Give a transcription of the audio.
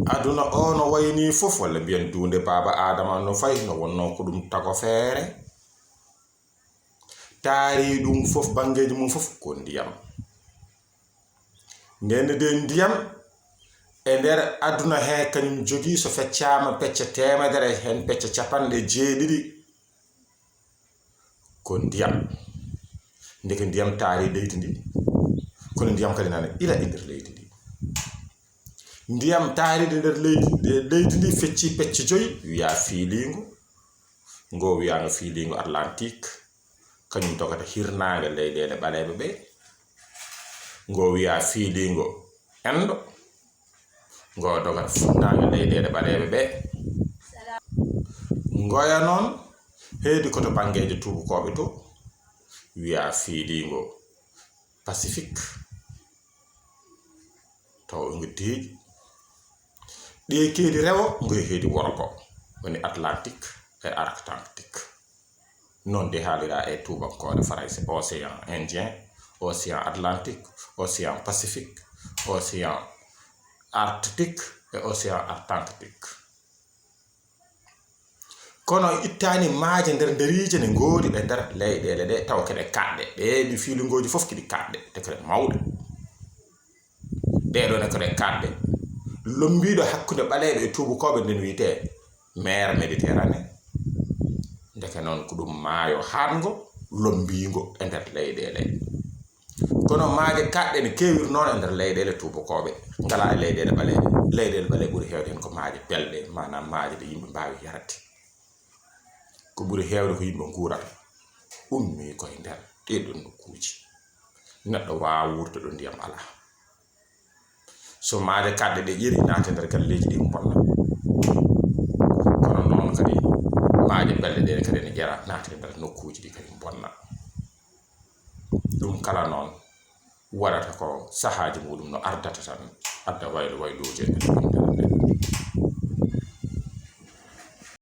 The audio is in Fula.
aduna o no wayni fof walla biyen dunde baba adama no fay no wonno ko dum tago feere taari dum fof bangeji mum fof ko ndiyam nden de ndiyam e der aduna he kanyum jogi so feccama pecce temedere hen pecce capande jeedidi ko ndiyam ndeke ndiyam taari leydi ndi kono ndiyam kadi nane ila e nder leydi ndi ndiyam taari nder leydi ndi fecci pecce joyi wiya fiilingo ngo wiya no fiilingo Atlantique kanyum tokata hirnaange leyɗele ɓaleɓe ɓe ngo wiya fiilingo endo ngo dogata funnaange leyɗele ɓaleɓe ɓe ngoya noon heedi koto bangeje tubukoɓe to wiya fiilingo Pacifique taw ngo deeƴi ɗe keedi rewo ngo heedi worgo woni Atlantique e Arctique non de haalira e tubankore français océan Indien océan Atlantique océan Pacifique océan Arctique e océan Antarctique kono ittani maaje nder deriije ne ngoodi e nder leyɗele ɗe taw kede kaɗɗe ɗeɗi fiilingoji fof kedi kaɗɗe te kede mawɗe ɗeɗo ne kede kaɗɗe lombiɗo hakkude ɓaleɓe e tubukoɓe nden wiyete mer Méditerranée ndeke noon ko ɗum maayo hango lombingo e nder leyɗele kono maaje kaɗɗe ne kewir noon e nder leyɗele tubukoɓe ngala e leyɗele ɓaleɓe ɓuri hewde hen ko maaje belɗe manam maaje ɗe yimɓe mbawi yarde ko ɓuri hewde ko yimɓe guurata ummi koye nder ɗeɗon nokkuji neɗɗo wawa wurde ɗo ndiyam ala so maaje kaɗɗe ɗe ƴeri naate nder galleji ɗi bonna kono noon kadi maaje belɗe ɗe kadi ne ƴera naate nder nokkuji ɗi kadi bonna ɗum kala noon waɗata ko sahaji muɗum no ardata tan adda waylo wayloje